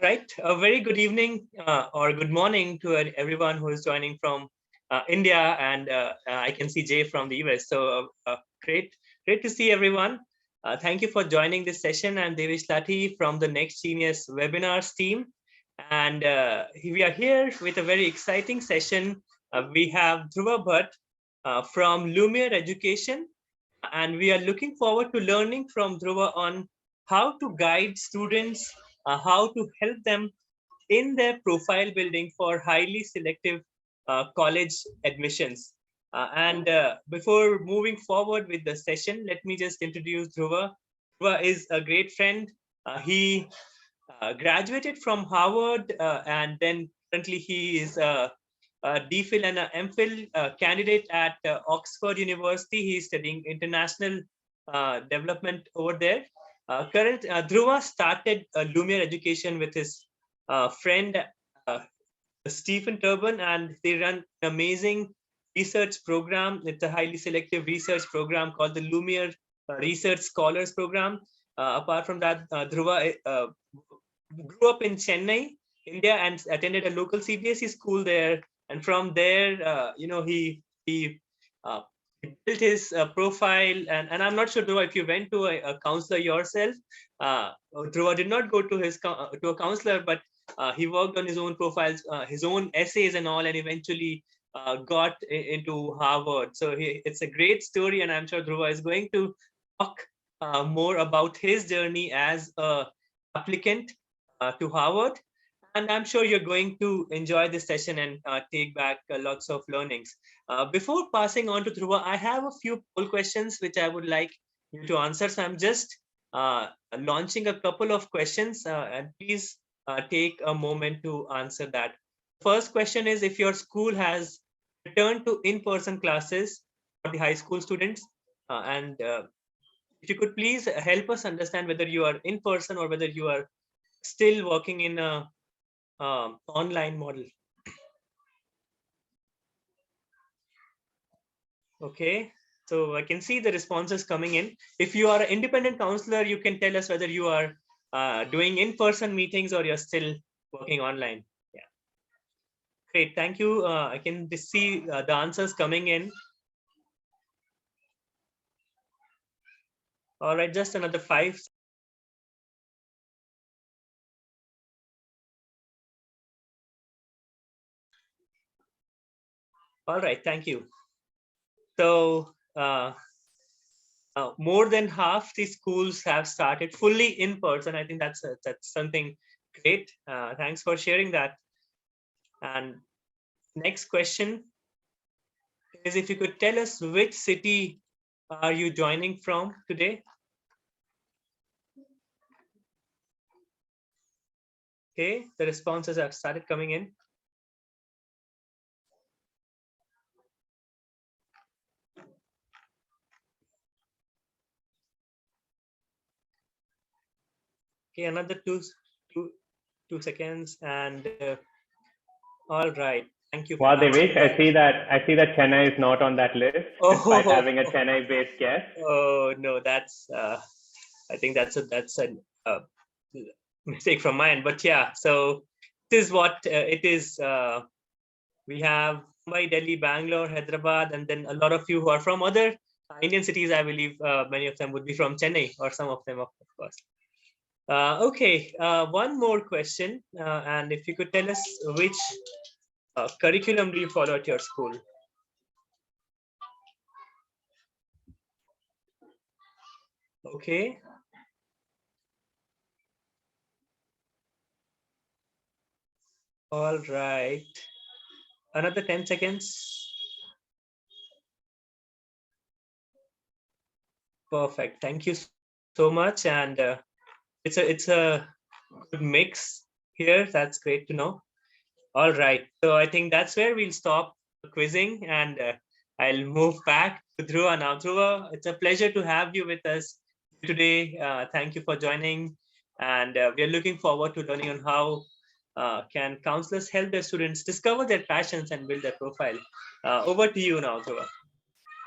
Right. A very good evening or good morning to everyone who is joining from India, and I can see Jay from the US. So great to see everyone. Thank you for joining this session. I'm Devish Lathi from the Next Genius webinars team, and we are here with a very exciting session. We have Dhruva Bhat from Lumiere Education, and we are looking forward to learning from Dhruva on how to guide students, how to help them in their profile building for highly selective college admissions. And before moving forward with the session, let me just introduce Dhruva. Dhruva is a great friend. He graduated from Harvard, and then currently he is a DPhil and an MPhil candidate at Oxford University. He is studying international development over there. Dhruva started Lumiere Education with his friend uh, Stephen Turban, and they run an amazing research program. It's a highly selective research program called the Lumiere Research Scholars Program. Apart from that, Dhruva grew up in Chennai, India, and attended a local CBSE school there. And from there, uh, he built his profile. And I'm not sure, Dhruva, if you went to a counselor yourself. Dhruva did not go to to a counselor, but he worked on his own profiles, his own essays and all, and eventually got into Harvard. So it's a great story, and I'm sure Dhruva is going to talk more about his journey as a applicant to Harvard. And I'm sure you're going to enjoy this session and take back lots of learnings. Before passing on to Dhruva, I have a few poll questions which I would like you to answer. So I'm just launching a couple of questions, and please take a moment to answer that. First question is, if your school has returned to in-person classes for the high school students, and if you could please help us understand whether you are in person or whether you are still working in a online model. Okay, so I can see the responses coming in. If you are an independent counselor, you can tell us whether you are doing in-person meetings or you're still working online. Yeah, great, thank you. I can see the answers coming in. All right, just another 5. All right, thank you. So more than half the schools have started fully in person. I think that's something great. Thanks for sharing that. And next question is, if you could tell us which city are you joining from today? Okay, the responses have started coming in. Okay, another two seconds, and all right. Thank you for Wow, answering Devesh, that. I see that Chennai is not on that list, despite having a Chennai-based guest. Oh no, that's I think that's a mistake from my end. But yeah, so this is what it is. We have Mumbai, Delhi, Bangalore, Hyderabad, and then a lot of you who are from other Indian cities. I believe many of them would be from Chennai, or some of them, of course. Okay, one more question, and if you could tell us which curriculum do you follow at your school? Okay. All right. Another 10 seconds. Perfect. Thank you so much. And it's a good mix here. That's great to know. All right. So I think that's where we'll stop quizzing, and I'll move back to Dhruva now. Dhruva, it's a pleasure to have you with us today. Thank you for joining. And we are looking forward to learning on how can counselors help their students discover their passions and build their profile. Over to you now, Dhruva.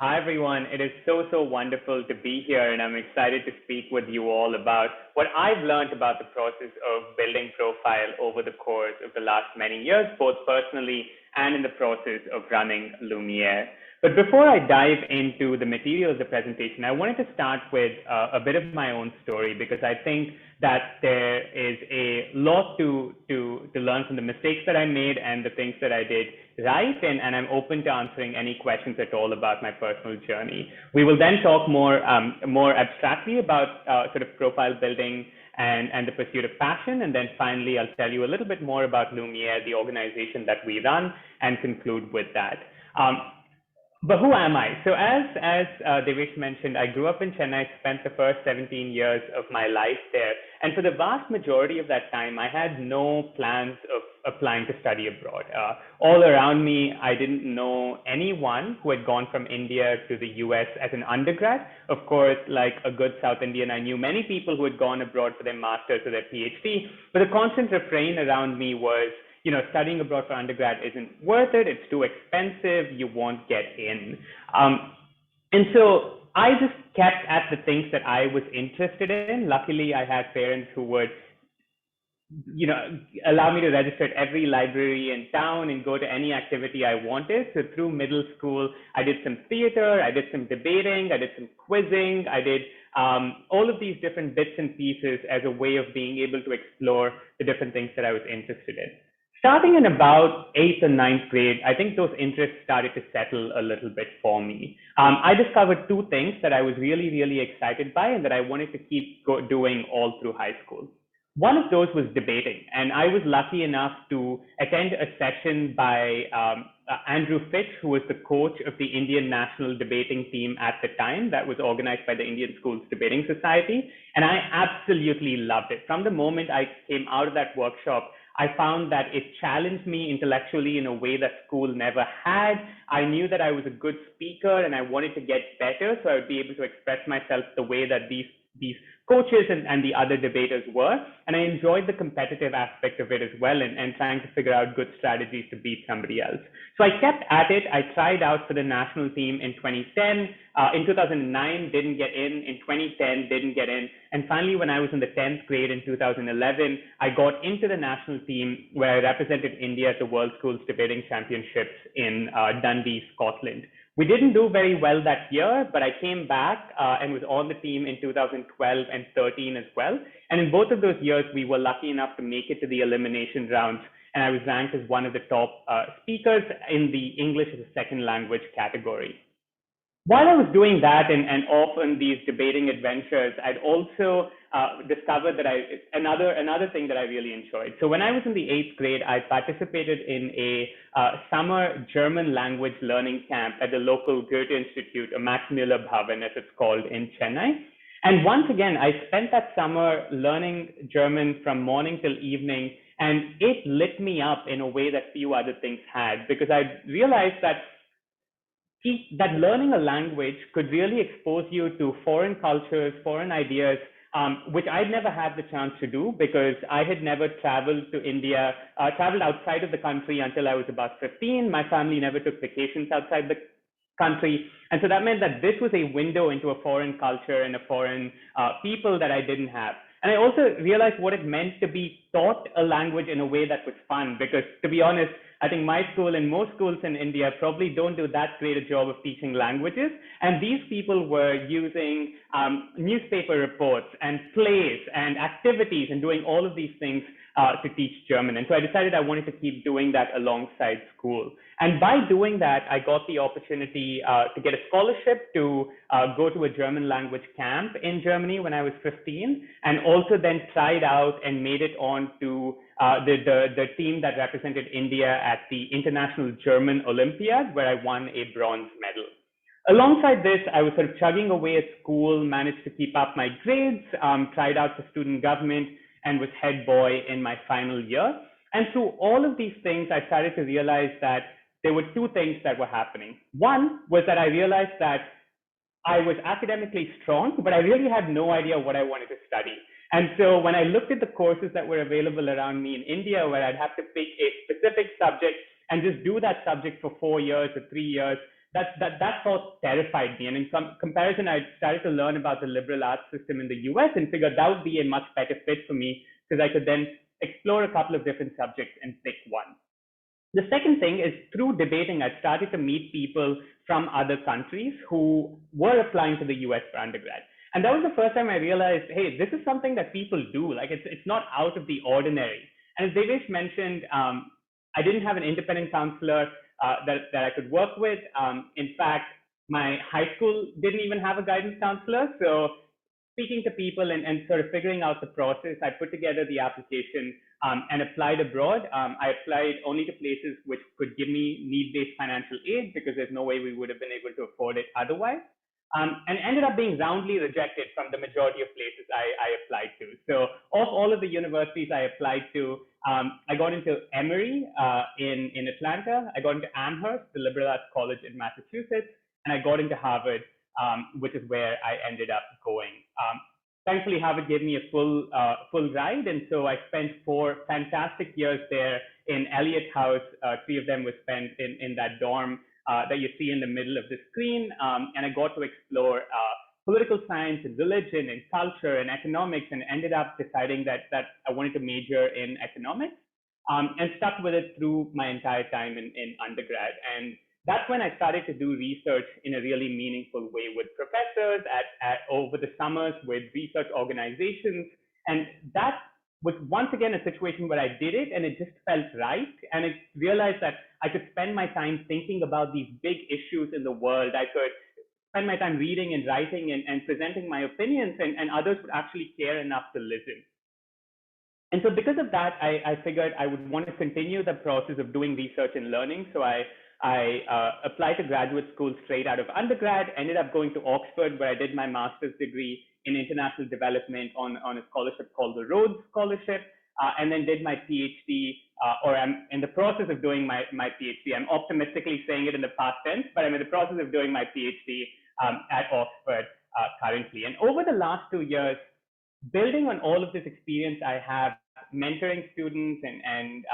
Hi, everyone. It is so wonderful to be here, and I'm excited to speak with you all about what I've learned about the process of building profile over the course of the last many years, both personally and in the process of running Lumiere. But before I dive into the material of the presentation, I wanted to start with a bit of my own story, because I think that there is a lot to learn from the mistakes that I made and the things that I did right, and I'm open to answering any questions at all about my personal journey. We will then talk more abstractly about sort of profile building and the pursuit of passion, and then finally I'll tell you a little bit more about Lumiere, the organization that we run, and conclude with that. But who am I? So as Devesh mentioned, I grew up in Chennai, spent the first 17 years of my life there. And for the vast majority of that time, I had no plans of applying to study abroad. All around me, I didn't know anyone who had gone from India to the US as an undergrad. Of course, like a good South Indian, I knew many people who had gone abroad for their master's or their PhD. But the constant refrain around me was, studying abroad for undergrad isn't worth it. It's too expensive. You won't get in. And so I just kept at the things that I was interested in. Luckily, I had parents who would, allow me to register at every library in town and go to any activity I wanted. So through middle school, I did some theater, I did some debating, I did some quizzing, I did all of these different bits and pieces as a way of being able to explore the different things that I was interested in. Starting in about 8th or 9th grade, I think those interests started to settle a little bit for me. I discovered two things that I was really excited by and that I wanted to keep doing all through high school. One of those was debating, and I was lucky enough to attend a session by Andrew Fitch, who was the coach of the Indian national debating team at the time that was organized by the Indian Schools Debating Society, and I absolutely loved it. From the moment I came out of that workshop, I found that it challenged me intellectually in a way that school never had. I knew that I was a good speaker and I wanted to get better, so I would be able to express myself the way that these coaches and the other debaters were. And I enjoyed the competitive aspect of it as well, and trying to figure out good strategies to beat somebody else. So I kept at it. I tried out for the national team in 2010. In 2009, didn't get in. In 2010, didn't get in. And finally, when I was in the 10th grade in 2011, I got into the national team where I represented India at the World Schools Debating Championships in Dundee, Scotland. We didn't do very well that year, but I came back and was on the team in 2012 and 13 as well. And in both of those years, we were lucky enough to make it to the elimination rounds. And I was ranked as one of the top speakers in the English as a second language category. While I was doing that and off on these debating adventures, I'd also discovered that another thing that I really enjoyed. So when I was in the 8th grade, I participated in a summer German language learning camp at the local Goethe Institute, or Max Muller Bhavan as it's called, in Chennai. And once again, I spent that summer learning German from morning till evening, and it lit me up in a way that few other things had, because I realized that learning a language could really expose you to foreign cultures, foreign ideas, which I'd never had the chance to do because I had never traveled to India, traveled outside of the country until I was about 15. My family never took vacations outside the country. And so that meant that this was a window into a foreign culture and a foreign people that I didn't have. And I also realized what it meant to be taught a language in a way that was fun, because to be honest, I think my school and most schools in India probably don't do that great a job of teaching languages. And these people were using newspaper reports and plays and activities and doing all of these things to teach German. And so I decided I wanted to keep doing that alongside school. And by doing that, I got the opportunity to get a scholarship to go to a German language camp in Germany when I was 15, and also then tried out and made it on to the team that represented India at the International German Olympiad, where I won a bronze medal. Alongside this, I was sort of chugging away at school, managed to keep up my grades, tried out for student government, and was head boy in my final year. And through all of these things, I started to realize that there were two things that were happening. One was that I realized that I was academically strong, but I really had no idea what I wanted to study. And so when I looked at the courses that were available around me in India, where I'd have to pick a specific subject and just do that subject for 4 years or 3 years, that thought terrified me. And in comparison, I started to learn about the liberal arts system in the US and figured that would be a much better fit for me because I could then explore a couple of different subjects and pick one. The second thing is through debating, I started to meet people from other countries who were applying to the US for undergrad. And that was the first time I realized, hey, this is something that people do. Like it's not out of the ordinary. And as Devesh mentioned, I didn't have an independent counselor that I could work with. In fact, my high school didn't even have a guidance counselor. So speaking to people and sort of figuring out the process, I put together the application and applied abroad. I applied only to places which could give me need-based financial aid because there's no way we would have been able to afford it otherwise. And ended up being roundly rejected from the majority of places I applied to. So of all of the universities I applied to, I got into Emory in Atlanta. I got into Amherst, the liberal arts college in Massachusetts, and I got into Harvard, which is where I ended up going. Thankfully, Harvard gave me a full ride, and so I spent 4 fantastic years there in Eliot House. 3 of them were spent in that dorm that you see in the middle of the screen, and I got to explore political science and religion and culture and economics, and ended up deciding that I wanted to major in economics, and stuck with it through my entire time in undergrad. And that's when I started to do research in a really meaningful way with professors over the summers with research organizations. And that was once again a situation where I did it and it just felt right. And I realized that I could spend my time thinking about these big issues in the world. I could spend my time reading and writing and presenting my opinions, and others would actually care enough to listen. And so because of that, I figured I would want to continue the process of doing research and learning. So I applied to graduate school straight out of undergrad, ended up going to Oxford, where I did my master's degree in international development on a scholarship called the Rhodes Scholarship, and then did my PhD, or I'm in the process of doing my PhD. I'm optimistically saying it in the past tense, but I'm in the process of doing my PhD at Oxford currently. And over the last 2 years, building on all of this experience I have, mentoring students and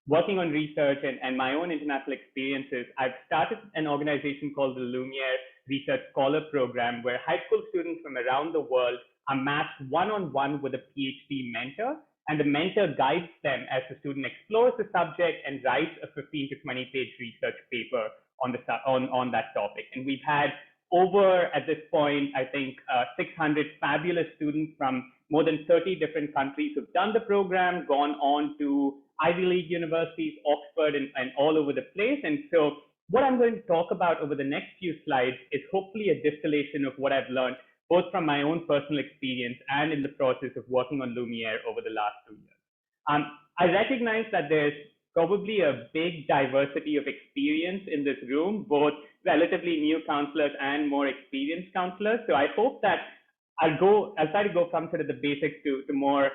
working on research and my own international experiences, I've started an organization called the Lumiere Research Scholar Program, where high school students from around the world are matched one-on-one with a PhD mentor, and the mentor guides them as the student explores the subject and writes a 15 to 20 page research paper on that topic. And we've had over, at this point, I think 600 fabulous students from more than 30 different countries who've done the program, gone on to Ivy League universities, Oxford, and all over the place. And so what I'm going to talk about over the next few slides is hopefully a distillation of what I've learned, both from my own personal experience and in the process of working on Lumiere over the last 2 years. I recognize that there's probably a big diversity of experience in this room, both relatively new counselors and more experienced counselors. So I hope that I'll try to go from sort of the basics to more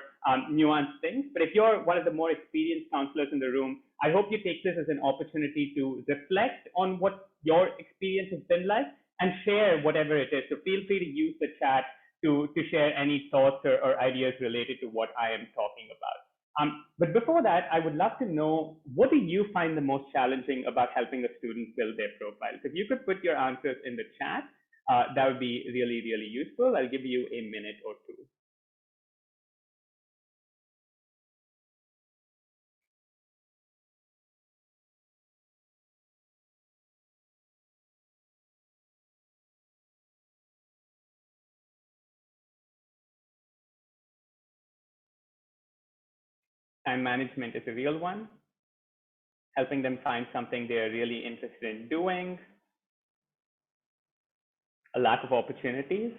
nuanced things. But if you're one of the more experienced counselors in the room, I hope you take this as an opportunity to reflect on what your experience has been like and share whatever it is. So feel free to use the chat to share any thoughts or ideas related to what I am talking about. But before that, I would love to know, what do you find the most challenging about helping a student build their profiles? If you could put your answers in the chat, that would be really, really useful. I'll give you a minute or two. Time management is a real one. Helping them find something they're really interested in doing. A lack of opportunities.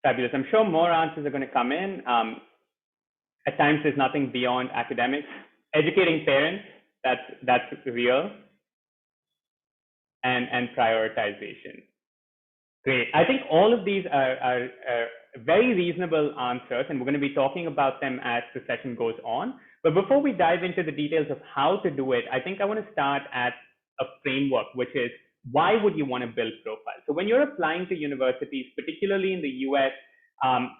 Fabulous. I'm sure more answers are going to come in. At times, there's nothing beyond academics. Educating parents, that's real. And prioritization. Great. I think all of these are very reasonable answers, and we're going to be talking about them as the session goes on. But before we dive into the details of how to do it, I think I want to start at a framework, which is, why would you want to build profiles? So when you're applying to universities, particularly in the US,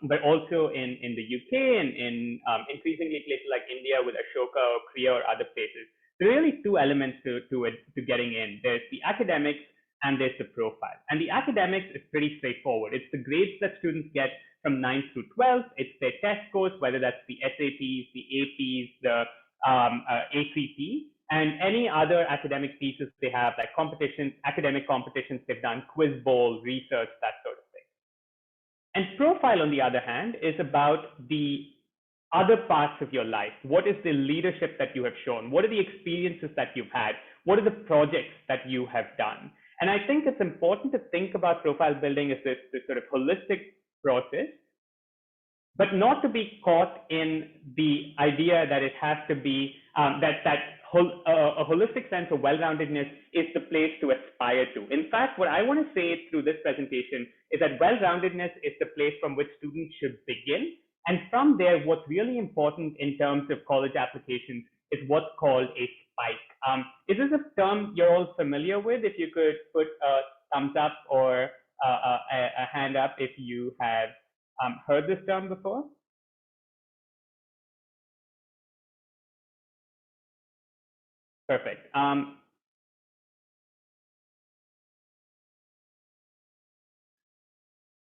but also in the UK and in increasingly places like India with Ashoka or Korea or other places. There are really two elements to getting in. There's the academics and there's the profile. And the academics is pretty straightforward. It's the grades that students get from 9th through 12th. It's their test scores, whether that's the SATs, the APs, the ACT, and any other academic pieces they have, like competitions, academic competitions they've done, quiz bowl, research, that sort of thing. And profile, on the other hand, is about the other parts of your life. What is the leadership that you have shown? What are the experiences that you've had? What are the projects that you have done? And I think it's important to think about profile building as this sort of holistic process, but not to be caught in the idea that it has to be a holistic sense of well-roundedness is the place to aspire to. In fact, what I want to say through this presentation is that well-roundedness is the place from which students should begin. And from there, what's really important in terms of college applications is what's called a spike. Is this a term you're all familiar with? If you could put a thumbs up or a hand up if you have heard this term before. Perfect.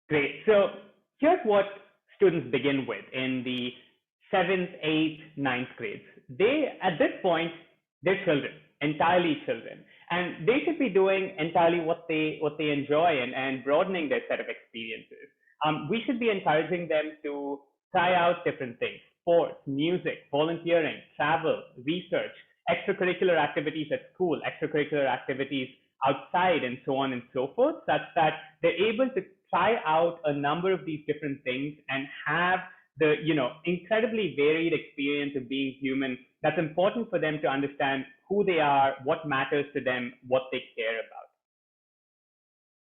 Great. So here's what students begin with in the 7th, 8th, 9th grades. They, at this point, they're children, entirely children, and they should be doing entirely what they enjoy and broadening their set of experiences. We should be encouraging them to try out different things: sports, music, volunteering, travel, research, extracurricular activities at school, extracurricular activities outside, and so on and so forth, such that they're able to try out a number of these different things and have the incredibly varied experience of being human. That's important for them to understand who they are, what matters to them, what they care about.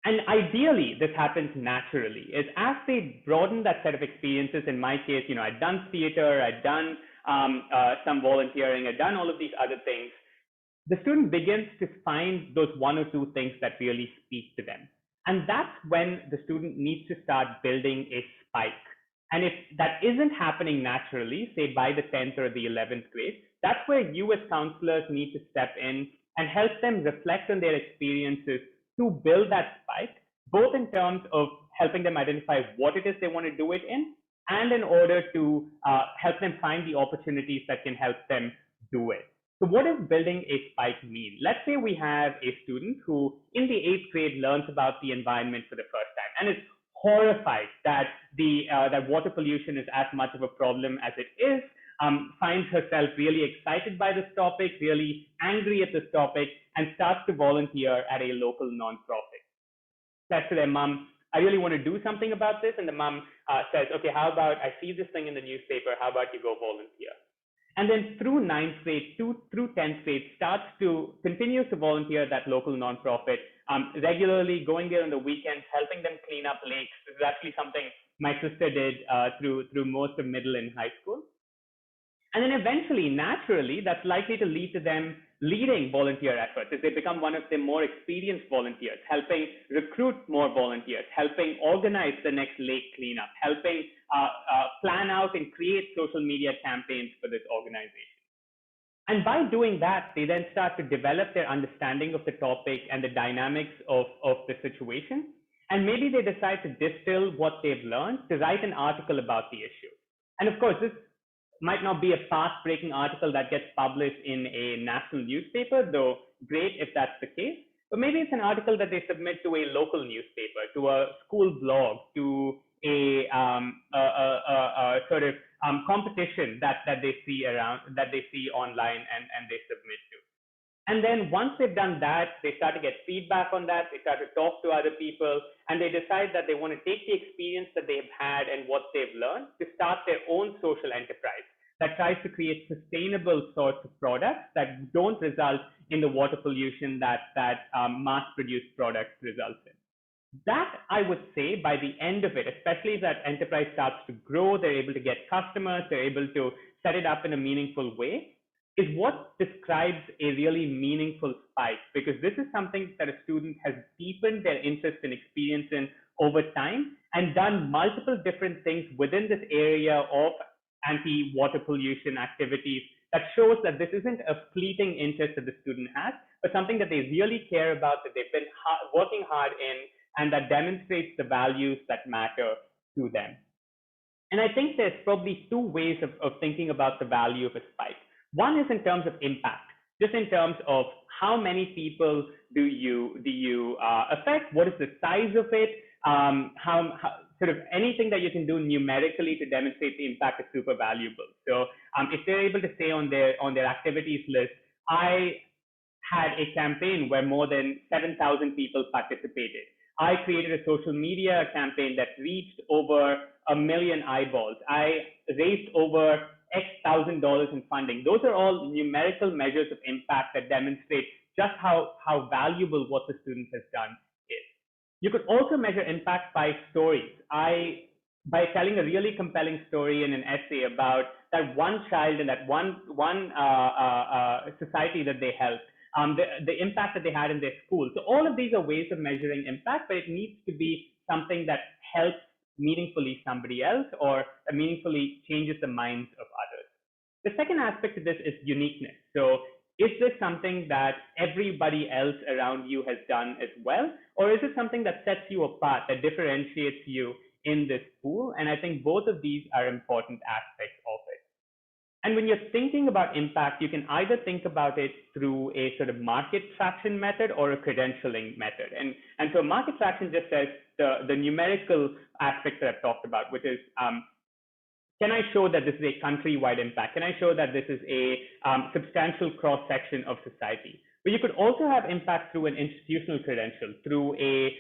And ideally, this happens naturally. Is as they broaden that set of experiences. In my case, I'd done theater, I'd done some volunteering, I'd done all of these other things. The student begins to find those one or two things that really speak to them. And that's when the student needs to start building a spike. And if that isn't happening naturally, say by the 10th or the 11th grade, that's where you as counselors need to step in and help them reflect on their experiences to build that spike, both in terms of helping them identify what it is they want to do it in, and in order to help them find the opportunities that can help them do it. So what does building a spike mean? Let's say we have a student who in the 8th grade learns about the environment for the first time and is horrified that that water pollution is as much of a problem as it is, finds herself really excited by this topic, really angry at this topic, and starts to volunteer at a local nonprofit. Says to their mom, I really want to do something about this. And the mom says, okay, how about I see this thing in the newspaper, how about you go volunteer? And then through 9th grade through 10th grade continues to volunteer at that local nonprofit, regularly going there on the weekends, helping them clean up lakes. This is actually something my sister did through most of middle and high school. And then eventually, naturally, that's likely to lead to them leading volunteer efforts as they become one of the more experienced volunteers, helping recruit more volunteers, helping organize the next lake cleanup, helping plan out and create social media campaigns for this organization. And by doing that, they then start to develop their understanding of the topic and the dynamics of the situation. And maybe they decide to distill what they've learned to write an article about the issue. And of course, this might not be a path-breaking article that gets published in a national newspaper, though great if that's the case. But maybe it's an article that they submit to a local newspaper, to a school blog, to a sort of competition that they see online and they submit to. And then once they've done that, they start to get feedback on that, they start to talk to other people, and they decide that they want to take the experience that they've had and what they've learned to start their own social enterprise that tries to create sustainable sorts of products that don't result in the water pollution that mass-produced products result in. That, I would say, by the end of it, especially as that enterprise starts to grow, they're able to get customers, they're able to set it up in a meaningful way, is what describes a really meaningful spike, because this is something that a student has deepened their interest and experience in over time and done multiple different things within this area of anti-water pollution activities that shows that this isn't a fleeting interest that the student has, but something that they really care about, that they've been working hard in, and that demonstrates the values that matter to them. And I think there's probably two ways of thinking about the value of a spike. One is in terms of impact, just in terms of how many people do you affect, what is the size of it, how sort of anything that you can do numerically to demonstrate the impact is super valuable. So if they're able to say on their activities list, I had a campaign where more than 7,000 people participated. I created a social media campaign that reached over 1 million eyeballs. I raised over X thousand dollars in funding. Those are all numerical measures of impact that demonstrate just how valuable what the student has done is. You could also measure impact by stories. By telling a really compelling story in an essay about that one child and that one society that they helped, the impact that they had in their school. So all of these are ways of measuring impact, but it needs to be something that helps meaningfully somebody else or meaningfully changes the minds of others. The second aspect of this is uniqueness. So is this something that everybody else around you has done as well? Or is it something that sets you apart, that differentiates you in this pool? And I think both of these are important aspects of it. And when you're thinking about impact, you can either think about it through a sort of market traction method or a credentialing method. And so market traction just says the numerical aspects that I've talked about, which is, can I show that this is a countrywide impact? Can I show that this is a substantial cross-section of society? But you could also have impact through an institutional credential, through a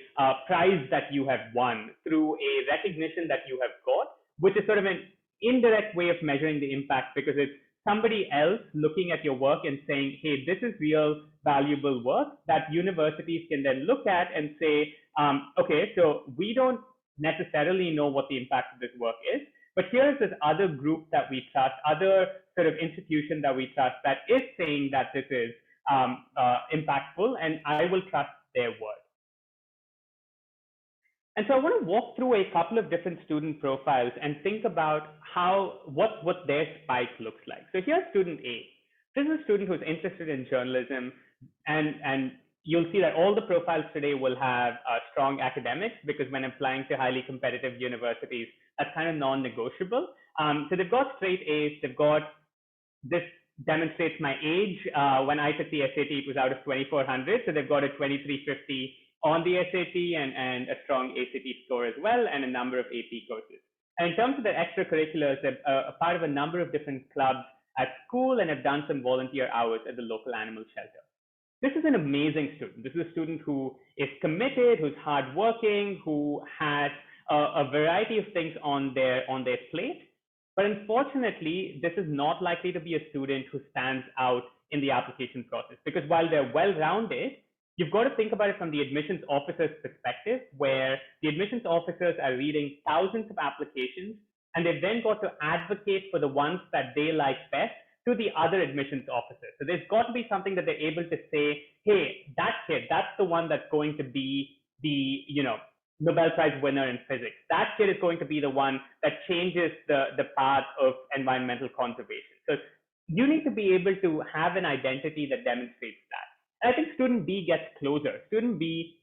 prize that you have won, through a recognition that you have got, which is sort of an indirect way of measuring the impact, because it's somebody else looking at your work and saying, hey, this is real valuable work that universities can then look at and say, okay, so we don't necessarily know what the impact of this work is, but here's this other group that we trust, other sort of institution that we trust that is saying that this is impactful, and I will trust their word. And so I want to walk through a couple of different student profiles and think about what their spike looks like. So here's student A. This is a student who's interested in journalism, and you'll see that all the profiles today will have strong academics, because when applying to highly competitive universities, that's kind of non-negotiable. So they've got straight A's, they've got, this demonstrates my age. When I took the SAT, it was out of 2,400, so they've got a 2,350 on the SAT and a strong ACT score as well, and a number of AP courses. And in terms of their extracurriculars, they're a part of a number of different clubs at school and have done some volunteer hours at the local animal shelter. This is an amazing student. This is a student who is committed, who's hardworking, who has a variety of things on their plate. But unfortunately, this is not likely to be a student who stands out in the application process, because while they're well-rounded, you've got to think about it from the admissions officer's perspective, where the admissions officers are reading thousands of applications, and they've then got to advocate for the ones that they like best to the other admissions officers. So there's got to be something that they're able to say, hey, that kid, that's the one that's going to be the, Nobel Prize winner in physics. That kid is going to be the one that changes the path of environmental conservation. So you need to be able to have an identity that demonstrates that. And I think student B gets closer. Student B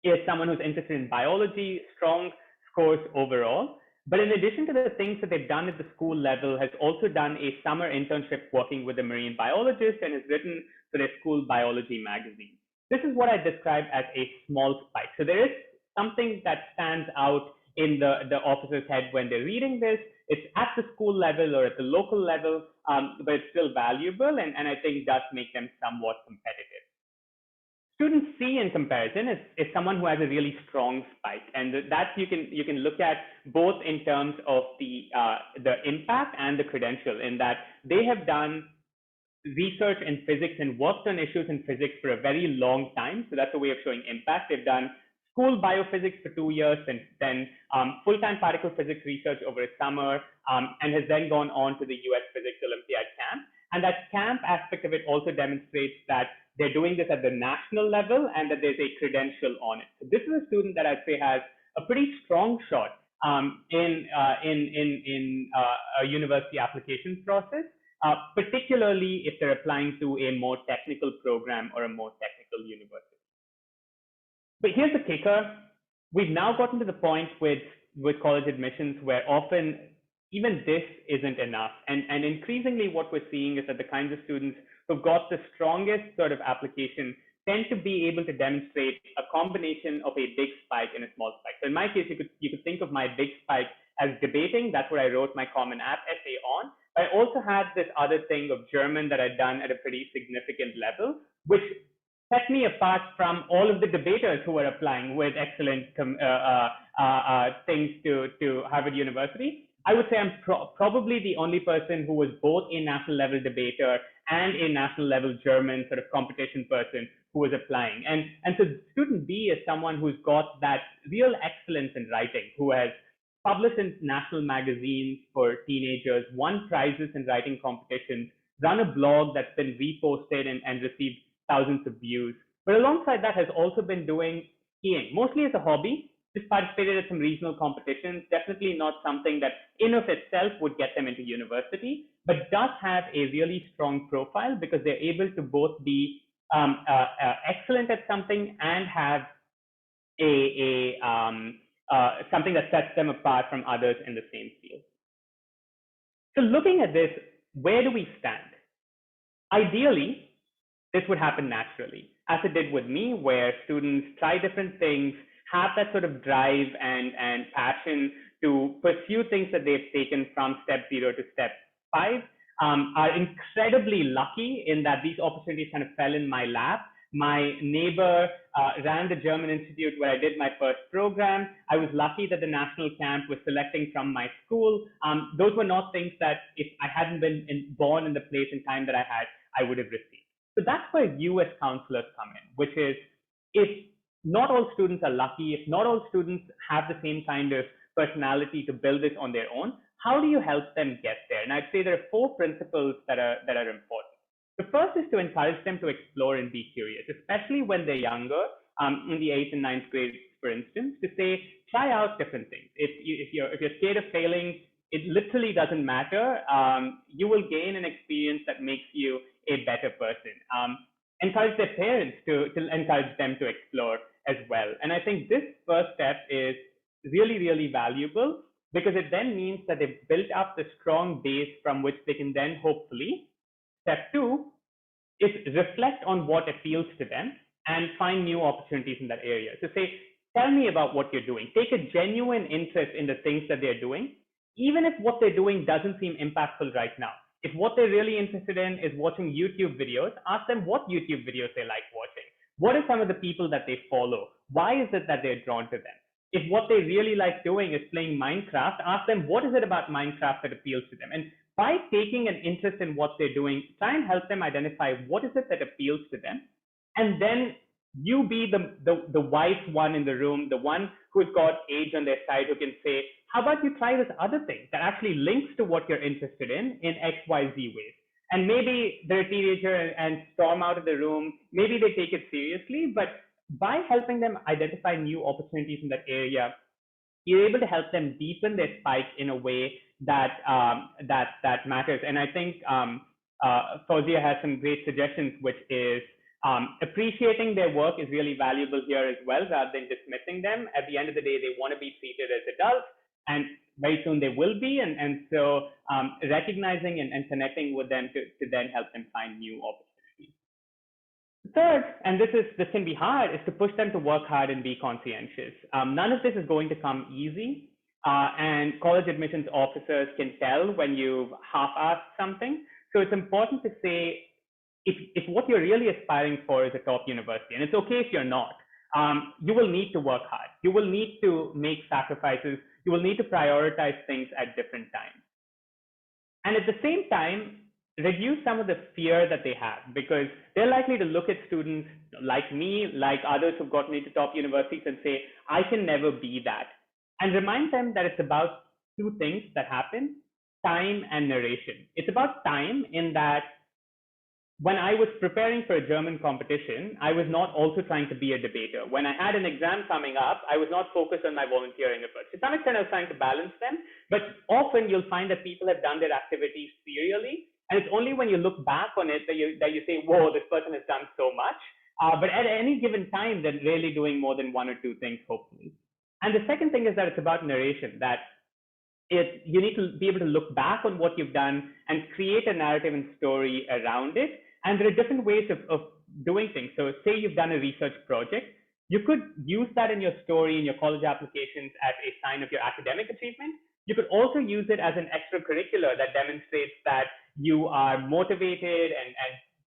is someone who's interested in biology, strong scores overall. But in addition to the things that they've done at the school level, has also done a summer internship working with a marine biologist and has written for their school biology magazine. This is what I describe as a small spike. So there is something that stands out in the officer's head when they're reading this. It's at the school level or at the local level, but it's still valuable, and I think does make them somewhat competitive. Student C, in comparison, is someone who has a really strong spike, and that you can look at both in terms of the impact and the credential, in that they have done research in physics and worked on issues in physics for a very long time. So that's a way of showing impact. They've done school biophysics for 2 years, and then full-time particle physics research over a summer, and has then gone on to the US Physics Olympiad camp. And that camp aspect of it also demonstrates that they're doing this at the national level and that there's a credential on it. So this is a student that I'd say has a pretty strong shot in a university application process, particularly if they're applying to a more technical program or a more technical university. But here's the kicker. We've now gotten to the point with college admissions where often even this isn't enough. And increasingly what we're seeing is that the kinds of students who've got the strongest sort of application tend to be able to demonstrate a combination of a big spike and a small spike. So in my case, you could think of my big spike as debating. That's what I wrote my Common App essay on. But I also had this other thing of German that I'd done at a pretty significant level, which set me apart from all of the debaters who were applying with excellent things to Harvard University. I would say I'm probably the only person who was both a national level debater and a national level German sort of competition person who was applying. And so student B is someone who's got that real excellence in writing, who has published in national magazines for teenagers, won prizes in writing competitions, run a blog that's been reposted and received thousands of views. But alongside that has also been doing skiing, mostly as a hobby. Just participated at some regional competitions, definitely not something that in of itself would get them into university, but does have a really strong profile because they're able to both be excellent at something and have something that sets them apart from others in the same field. So looking at this, where do we stand? Ideally, this would happen naturally, as it did with me, where students try different things, have that sort of drive and passion to pursue things that they've taken from step 0 to step 5, are incredibly lucky in that these opportunities kind of fell in my lap. My neighbor ran the German Institute where I did my first program. I was lucky that the national camp was selecting from my school. Those were not things that if I hadn't been born in the place and time that I had, I would have received. So that's where you as counselors come in, which is if not all students are lucky, if not all students have the same kind of personality to build this on their own, how do you help them get there? And I'd say there are 4 principles that are important. The first is to encourage them to explore and be curious, especially when they're younger, in the 8th and 9th grades, for instance, to say, try out different things. If you're scared of failing, it literally doesn't matter. You will gain an experience that makes you a better person. Encourage their parents to encourage them to explore as well. And I think this first step is really, really valuable because it then means that they've built up the strong base from which they can then hopefully, step 2 is reflect on what appeals to them and find new opportunities in that area. So say, tell me about what you're doing. Take a genuine interest in the things that they're doing, even if what they're doing doesn't seem impactful right now. If what they're really interested in is watching YouTube videos, ask them what YouTube videos they like watching. What are some of the people that they follow? Why is it that they're drawn to them? If what they really like doing is playing Minecraft, ask them what is it about Minecraft that appeals to them. And by taking an interest in what they're doing, try and help them identify what is it that appeals to them. And then you be the wise one in the room, the one who's got age on their side who can say, how about you try this other thing that actually links to what you're interested in X, Y, Z ways. And maybe they're a teenager and storm out of the room. Maybe they take it seriously, but by helping them identify new opportunities in that area, you're able to help them deepen their spike in a way that matters. And I think Fauzia has some great suggestions, which is appreciating their work is really valuable here as well, rather than dismissing them. At the end of the day, they want to be treated as adults, and very soon they will be. And so recognizing and connecting with them to then help them find new opportunities. Third, and this can be hard, is to push them to work hard and be conscientious. None of this is going to come easy. And college admissions officers can tell when you've half-assed something. So it's important to say, if what you're really aspiring for is a top university, and it's okay if you're not, you will need to work hard. You will need to make sacrifices. You will need to prioritize things at different times. And at the same time, reduce some of the fear that they have, because they're likely to look at students like me, like others who've gotten into top universities and say, I can never be that. And remind them that it's about 2 things that happen: time and narration. It's about time in that when I was preparing for a German competition, I was not also trying to be a debater. When I had an exam coming up, I was not focused on my volunteering efforts. To some extent, I was trying to balance them, but often you'll find that people have done their activities serially, and it's only when you look back on it that you say, whoa, this person has done so much. But at any given time, they're really doing more than one or two things, hopefully. And the second thing is that it's about narration, that you need to be able to look back on what you've done and create a narrative and story around it. And there are different ways of doing things. So say you've done a research project, you could use that in your story, in your college applications as a sign of your academic achievement. You could also use it as an extracurricular that demonstrates that you are motivated and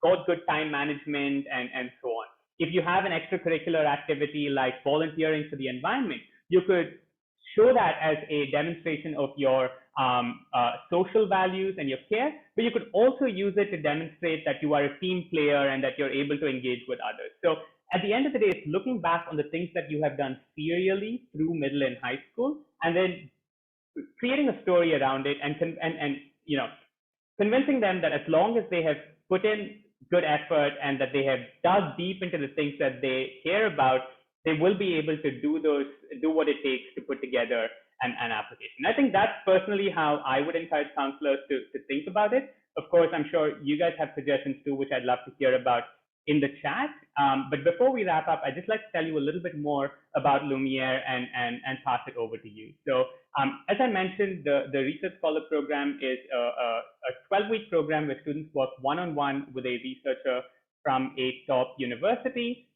got good time management and so on. If you have an extracurricular activity like volunteering for the environment, you could show that as a demonstration of your social values and your care, but you could also use it to demonstrate that you are a team player and that you're able to engage with others. So at the end of the day, it's looking back on the things that you have done serially through middle and high school, and then creating a story around it and convincing them that as long as they have put in good effort and that they have dug deep into the things that they care about, they will be able to do what it takes to put together an application. I think that's personally how I would encourage counselors to think about it. Of course, I'm sure you guys have suggestions too, which I'd love to hear about in the chat. But before we wrap up, I'd just like to tell you a little bit more about Lumiere and pass it over to you. So as I mentioned, the Research Scholar program is a 12-week program where students work one-on-one with a researcher from a top university.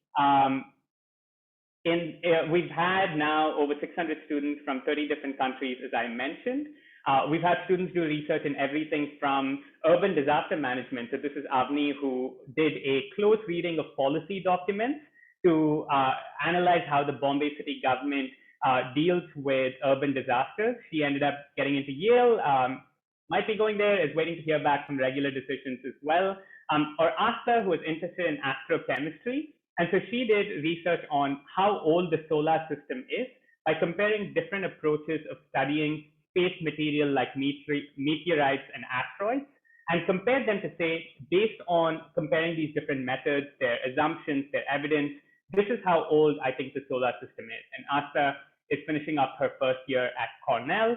We've had now over 600 students from 30 different countries, as I mentioned. We've had students do research in everything from urban disaster management. So this is Avni, who did a close reading of policy documents to analyze how the Bombay city government deals with urban disasters. She ended up getting into Yale, might be going there, is waiting to hear back from regular decisions as well. Or Asta, who is interested in astrochemistry. And so she did research on how old the solar system is by comparing different approaches of studying space material like meteorites and asteroids, and compared them to say, based on comparing these different methods, their assumptions, their evidence, this is how old I think the solar system is. And Asta is finishing up her first year at Cornell.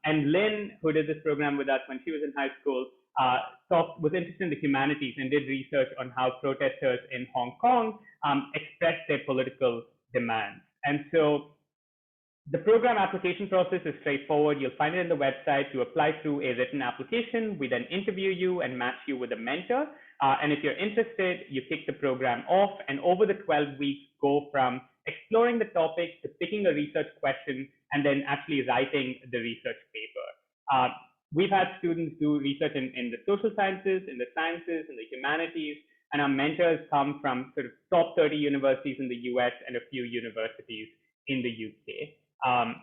And Lynn, who did this program with us when she was in high school, was interested in the humanities and did research on how protesters in Hong Kong expressed their political demands. And so the program application process is straightforward. You'll find it in the website. You apply through a written application. We then interview you and match you with a mentor. And if you're interested, you kick the program off. And over the 12 weeks, go from exploring the topic to picking a research question and then actually writing the research paper. We've had students do research in the social sciences, in the sciences, in the humanities, and our mentors come from sort of top 30 universities in the US and a few universities in the UK. I'm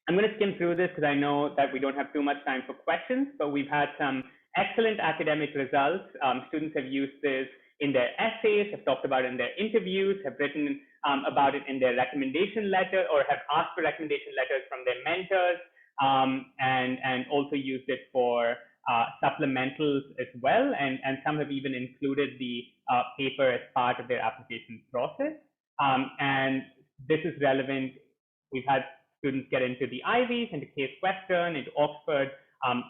going to skim through this because I know that we don't have too much time for questions, but we've had some excellent academic results. Students have used this in their essays, have talked about it in their interviews, have written about it in their recommendation letter, or have asked for recommendation letters from their mentors, and also used it for supplementals as well. And some have even included the paper as part of their application process. And this is relevant. We've had students get into the Ivies, into Case Western, into Oxford,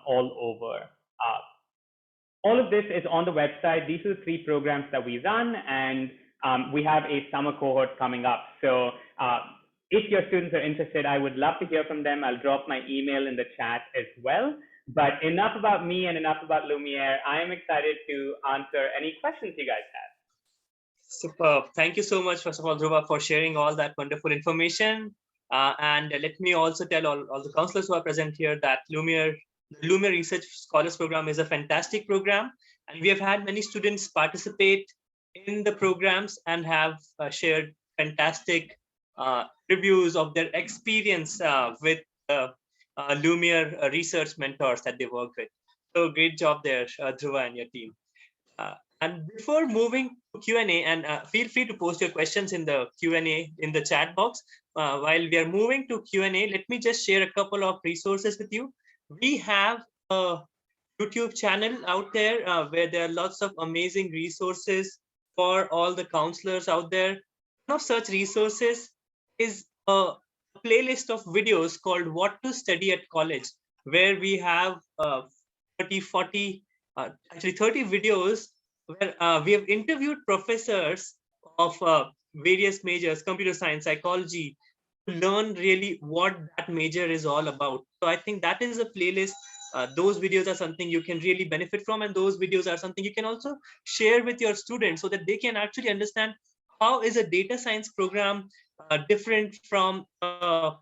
all over. All of this is on the website. These are the 3 programs that we run, and we have a summer cohort coming up. So if your students are interested, I would love to hear from them. I'll drop my email in the chat as well. But enough about me and enough about Lumiere. I am excited to answer any questions you guys have. Superb. Thank you so much, first of all, Dhruva, for sharing all that wonderful information. And let me also tell all the counselors who are present here that the Lumiere Research Scholars Program is a fantastic program. And we have had many students participate in the programs and have shared fantastic reviews of their experience with Lumiere research mentors that they work with. So great job there, Dhruva and your team. And before moving to Q&A, and feel free to post your questions in the Q&A in the chat box. While we are moving to Q&A, let me just share a couple of resources with you. We have a YouTube channel out there where there are lots of amazing resources for all the counselors out there. One of such resources is a playlist of videos called What to Study at College, where we have 30, 40, actually 30 videos where we have interviewed professors of various majors, computer science, psychology, to learn really what that major is all about. So I think that is a playlist. Those videos are something you can really benefit from, and those videos are something you can also share with your students so that they can actually understand how is a data science program different from a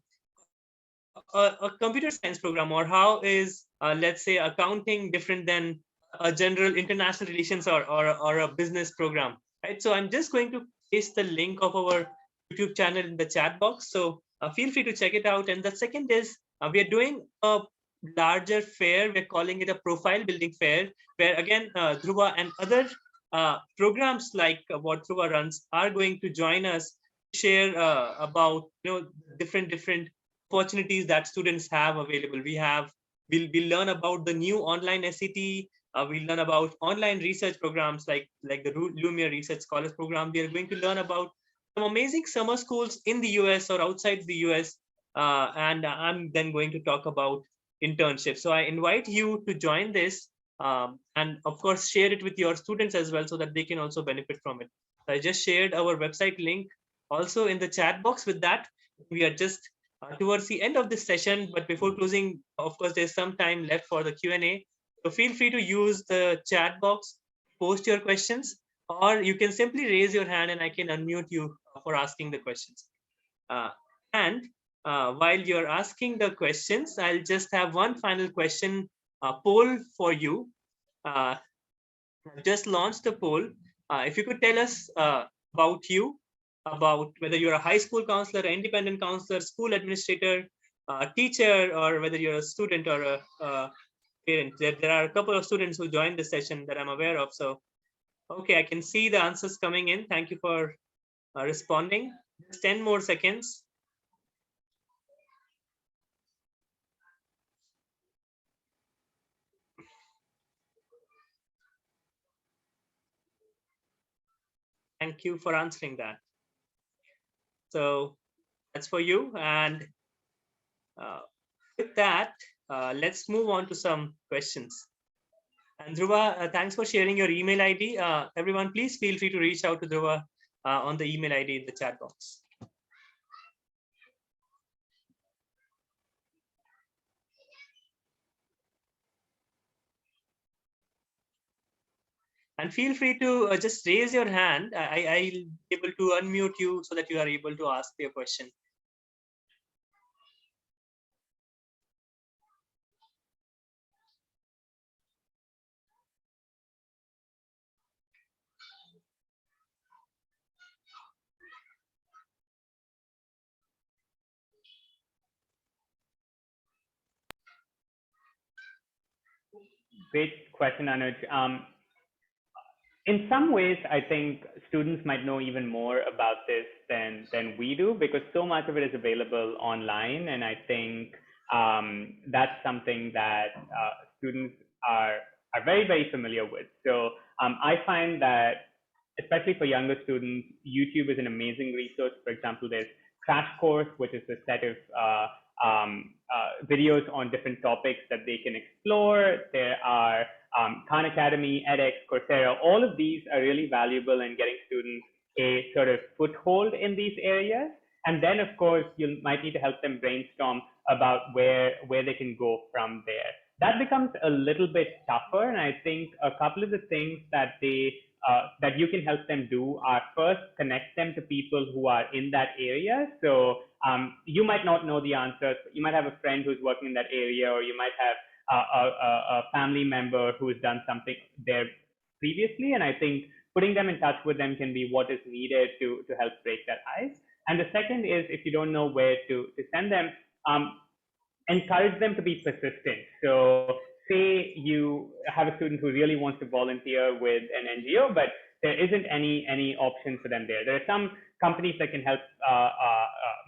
computer science program, or how is let's say accounting different than a general international relations or a business program, right? So I'm just going to paste the link of our YouTube channel in the chat box, so feel free to check it out. And the second is we are doing a larger fair. We're calling it a profile building fair, where again Dhruva and other programs like what Dhruva runs are going to join us, share about different opportunities that students have available. We'll learn about the new online SET. We'll learn about online research programs like the Lumiere Research Scholars Program. We are going to learn about some amazing summer schools in the US or outside the US, and I'm then going to talk about internships. So I invite you to join this, and of course share it with your students as well so that they can also benefit from it. So I just shared our website link also in the chat box. With that, we are just towards the end of this session, but before closing, of course, there's some time left for the Q&A. So feel free to use the chat box, post your questions, or you can simply raise your hand and I can unmute you for asking the questions. And while you're asking the questions, I'll just have one final question poll for you. Just launched the poll. If you could tell us about you, about whether you're a high school counselor, an independent counselor, school administrator, teacher, or whether you're a student or a parent. There are a couple of students who joined the session that I'm aware of. So, okay, I can see the answers coming in. Thank you for responding. Just 10 more seconds. Thank you for answering that. So that's for you. And with that, let's move on to some questions. And Dhruva, thanks for sharing your email ID. Everyone, please feel free to reach out to Dhruva on the email ID in the chat box. And feel free to just raise your hand. I'll be able to unmute you so that you are able to ask your question. Great question, Anuj. In some ways, I think students might know even more about this than we do, because so much of it is available online, and I think that's something that students are very familiar with. So I find that, especially for younger students, YouTube is an amazing resource. For example, there's Crash Course, which is a set of videos on different topics that they can explore. There are Khan Academy, edX, Coursera. All of these are really valuable in getting students a sort of foothold in these areas. And then, of course, you might need to help them brainstorm about where they can go from there. That becomes a little bit tougher. And I think a couple of the things that that you can help them do are, first, connect them to people who are in that area. So you might not know the answers, but you might have a friend who's working in that area, or you might have a family member who's done something there previously. And I think putting them in touch with them can be what is needed to help break that ice. And the second is, if you don't know where to send them, encourage them to be persistent. So say you have a student who really wants to volunteer with an NGO, but there isn't any option for them there. There are some companies that can help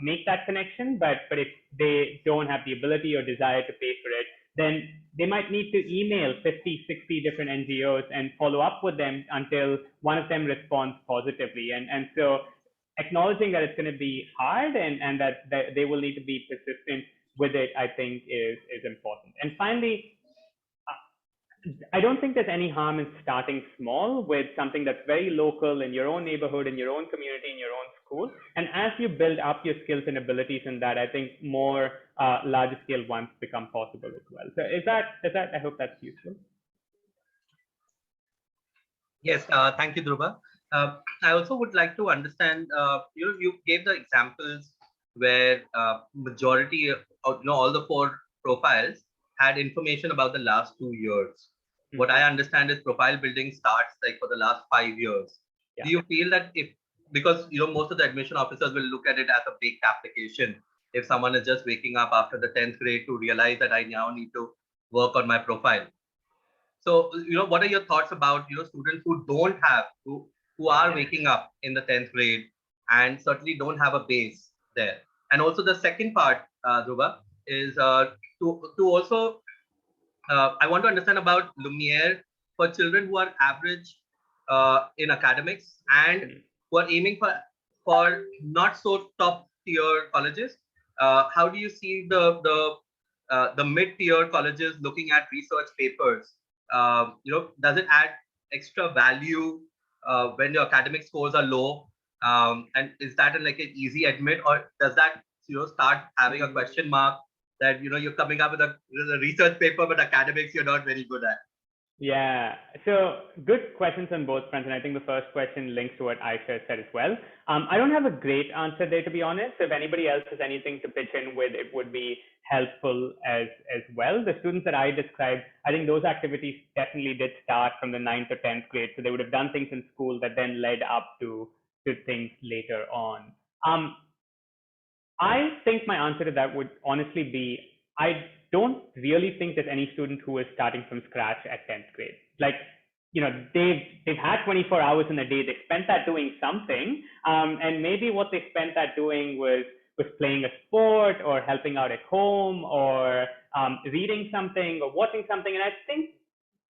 make that connection, but if they don't have the ability or desire to pay for it, then they might need to email 50, 60 different NGOs and follow up with them until one of them responds positively. And so acknowledging that it's going to be hard and that they will need to be persistent with it, I think is important. And finally, I don't think there's any harm in starting small with something that's very local in your own neighborhood, in your own community, in your own school. And as you build up your skills and abilities in that, I think more larger scale ones become possible as well. So I hope that's useful. Yes, thank you, Dhruva. I also would like to understand, you gave the examples where majority of, all the 4 profiles had information about the last 2 years. Mm-hmm. What I understand is profile building starts like for the last 5 years. Yeah. Do you feel that because most of the admission officers will look at it as a baked application, if someone is just waking up after the 10th grade to realize that I now need to work on my profile. So, what are your thoughts about, students who don't have, who are waking up in the 10th grade and certainly don't have a base there? And also the second part, Dhruva, is to also, I want to understand about Lumiere for children who are average in academics and who are aiming for not so top tier colleges. How do you see the mid-tier colleges looking at research papers? Does it add extra value when your academic scores are low? And is that like an easy admit, or does that start having a question mark that you're coming up with a research paper, but academics you're not very good at? Yeah, so good questions on both fronts, and I think the first question links to what Aisha said as well. I don't have a great answer there, to be honest. If anybody else has anything to pitch in with, it would be helpful as well. The students that I described, I think those activities definitely did start from the 9th or 10th grade, so they would have done things in school that then led up to things later on. I think my answer to that would honestly be, I don't really think there's any student who is starting from scratch at 10th grade. Like, they've had 24 hours in a day. They spent that doing something. And maybe what they spent that doing was playing a sport or helping out at home or reading something or watching something. And I think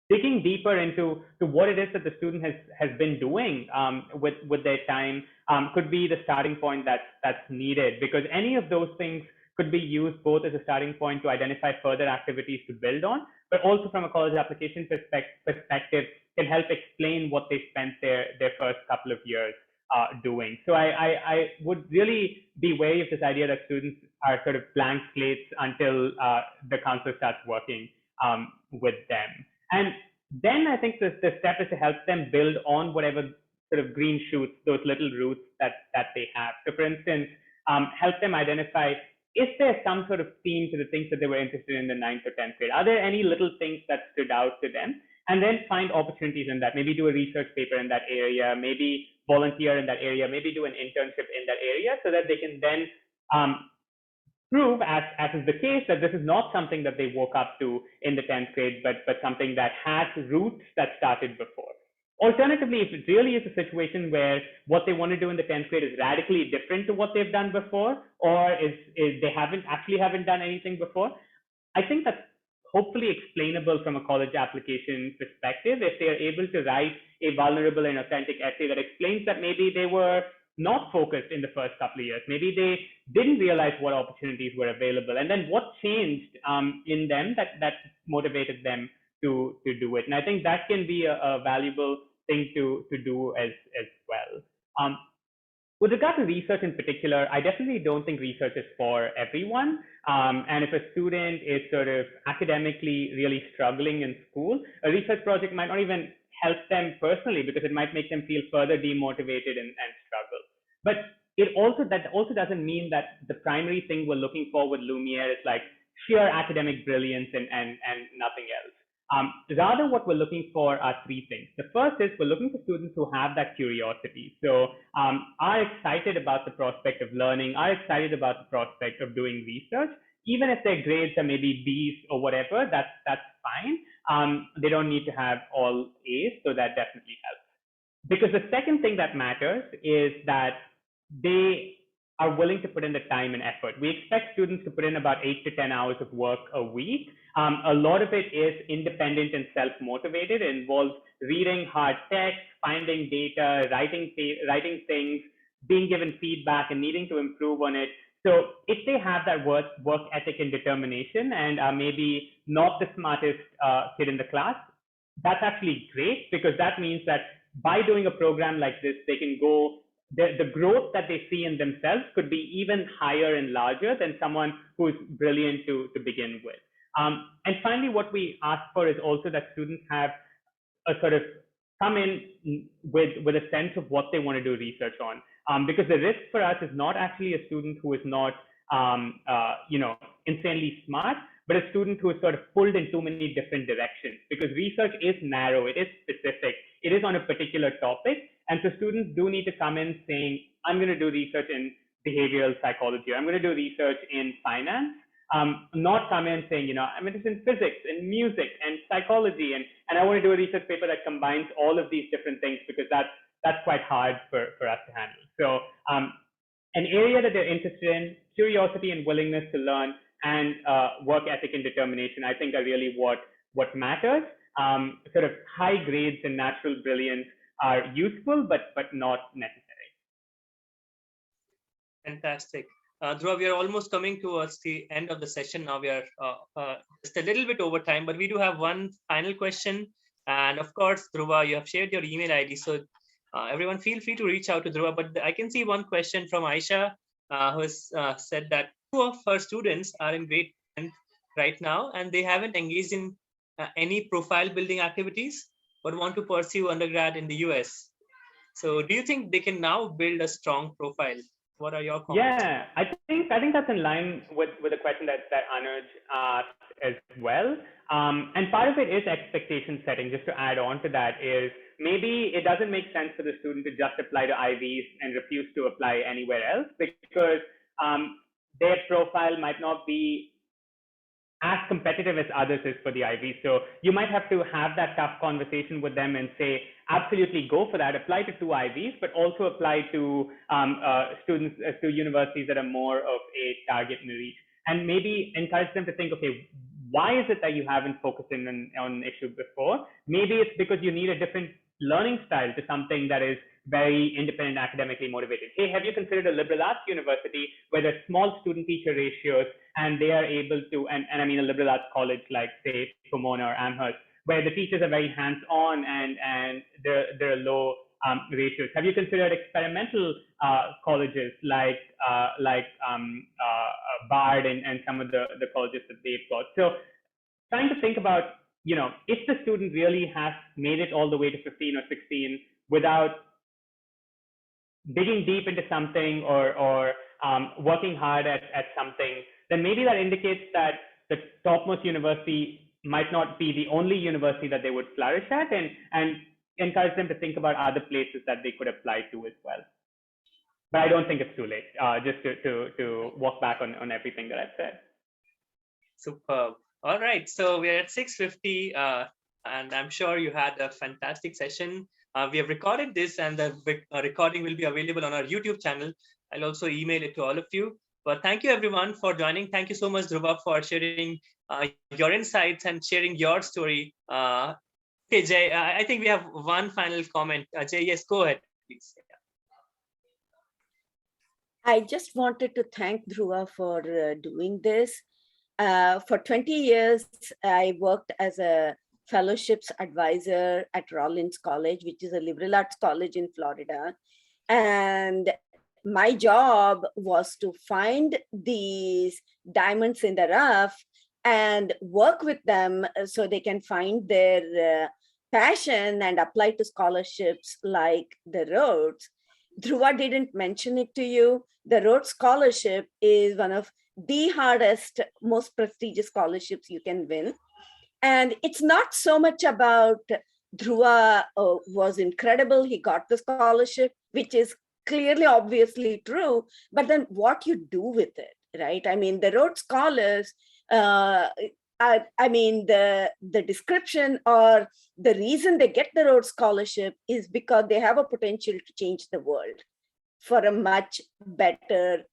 digging deeper into what it is that the student has been doing with their time could be the starting point that's needed, because any of those things could be used both as a starting point to identify further activities to build on, but also from a college application perspective can help explain what they spent their first couple of years doing. So I would really be wary of this idea that students are sort of blank slates until the counselor starts working with them. And then I think the step is to help them build on whatever sort of green shoots, those little roots that they have. So for instance, help them identify, is there some sort of theme to the things that they were interested in the 9th or 10th grade? Are there any little things that stood out to them? And then find opportunities in that. Maybe do a research paper in that area, maybe volunteer in that area, maybe do an internship in that area, so that they can then prove, as is the case, that this is not something that they woke up to in the 10th grade, but something that has roots that started before. Alternatively, if it really is a situation where what they want to do in the 10th grade is radically different to what they've done before, or is they haven't done anything before, I think that's hopefully explainable from a college application perspective. If they are able to write a vulnerable and authentic essay that explains that maybe they were not focused in the first couple of years, maybe they didn't realize what opportunities were available, and then what changed in them that motivated them to do it. And I think that can be a valuable thing to do as well. With regard to research in particular, I definitely don't think research is for everyone. And if a student is sort of academically really struggling in school, a research project might not even help them personally, because it might make them feel further demotivated and struggle. But that also doesn't mean that the primary thing we're looking for with Lumiere is like sheer academic brilliance and nothing else. Rather, what we're looking for are 3 things. The first is we're looking for students who have that curiosity. So are excited about the prospect of learning, are excited about the prospect of doing research, even if their grades are maybe B's or whatever, that's fine. They don't need to have all A's, so that definitely helps. Because the second thing that matters is that they are willing to put in the time and effort. We expect students to put in about 8 to 10 hours of work a week. A lot of it is independent and self-motivated. It involves reading hard text, finding data, writing things, being given feedback and needing to improve on it. So if they have that work ethic and determination and are maybe not the smartest kid in the class, that's actually great, because that means that by doing a program like this, they can go, the growth that they see in themselves could be even higher and larger than someone who's brilliant to begin with. And finally, what we ask for is also that students have a sort of come in with a sense of what they want to do research on. Because the risk for us is not actually a student who is not, insanely smart, but a student who is sort of pulled in too many different directions, because research is narrow, it is specific, it is on a particular topic. And so students do need to come in saying, I'm going to do research in behavioral psychology, or I'm going to do research in finance. Not come in saying, I'm interested in physics and music and psychology, and I want to do a research paper that combines all of these different things, because that's quite hard for us to handle. So an area that they're interested in, curiosity and willingness to learn, and work ethic and determination, I think are really what matters. Sort of high grades and natural brilliance are useful, but not necessary. Fantastic. Dhruva, we are almost coming towards the end of the session now. We are just a little bit over time, but we do have one final question. And of course, Dhruva, you have shared your email ID. So everyone feel free to reach out to Dhruva. But I can see one question from Aisha, who has said that 2 of her students are in grade 10 right now, and they haven't engaged in any profile building activities, but want to pursue undergrad in the US. So do you think they can now build a strong profile? What are your comments? Yeah, I think that's in line with the question that Anuj asked as well. And part of it is expectation setting. Just to add on to that is, maybe it doesn't make sense for the student to just apply to IVs and refuse to apply anywhere else, because their profile might not be as competitive as others is for the IVs. So you might have to have that tough conversation with them and say, absolutely go for that, apply to 2 IVs, but also apply to students, to universities that are more of a target and a reach. And maybe encourage them to think, okay, why is it that you haven't focused in on an issue before? Maybe it's because you need a different learning style to something that is very independent, academically motivated. Hey, have you considered a liberal arts university where there's small student-teacher ratios, and they are able to, and I mean a liberal arts college like, say, Pomona or Amherst, where the teachers are very hands-on and there are low ratios? Have you considered experimental colleges like Bhat and some of the colleges that they've got? So trying to think about, if the student really has made it all the way to 15 or 16 without digging deep into something or working hard at something, then maybe that indicates that the topmost university might not be the only university that they would flourish at, and encourage them to think about other places that they could apply to as well. But I don't think it's too late, just to walk back on everything that I've said. Superb. All right, so we're at 6:50, and I'm sure you had a fantastic session. We have recorded this, and the recording will be available on our YouTube channel. I'll also email it to all of you. But thank you, everyone, for joining. Thank you so much, Dhruva, for sharing your insights and sharing your story. Okay, Jay, I think we have one final comment. Jay, yes, go ahead, please. I just wanted to thank Dhruva for doing this. For 20 years, I worked as a fellowships advisor at Rollins College, which is a liberal arts college in Florida. And my job was to find these diamonds in the rough and work with them so they can find their passion and apply to scholarships like the Rhodes. Dhruva didn't mention it to you. The Rhodes Scholarship is one of the hardest, most prestigious scholarships you can win. And it's not so much about Dhruva was incredible, he got the scholarship, which is clearly, obviously true, but then what you do with it, right? I mean, the Rhodes Scholars, I mean, the description or the reason they get the Rhodes Scholarship is because they have a potential to change the world for a much better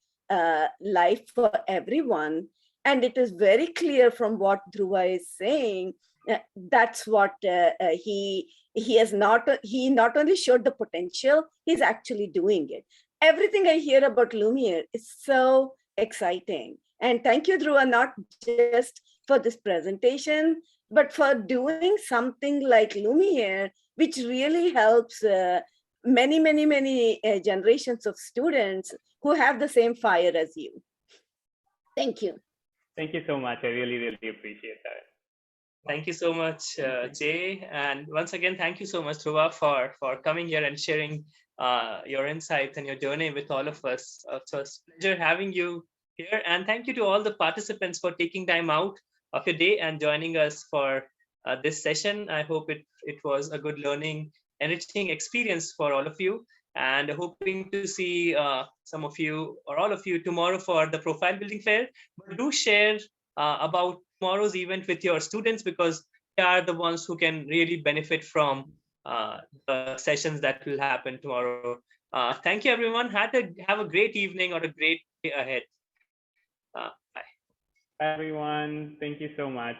life for everyone. And it is very clear from what Dhruva is saying, that's what he not only showed the potential, he's actually doing it. Everything I hear about Lumiere is so exciting. And thank you, Dhruva, not just for this presentation, but for doing something like Lumiere, which really helps many generations of students who have the same fire as you. Thank you. Thank you so much. I really, really appreciate that. Thank you so much, Jay. And once again, thank you so much, Dhruva, for coming here and sharing your insights and your journey with all of us. So it's a pleasure having you here. And thank you to all the participants for taking time out of your day and joining us for this session. I hope it was a good learning, enriching experience for all of you. And hoping to see some of you or all of you tomorrow for the profile building fair. But do share about tomorrow's event with your students, because they are the ones who can really benefit from the sessions that will happen tomorrow. Thank you, everyone. Have a great evening or a great day ahead. Bye. Bye, everyone. Thank you so much.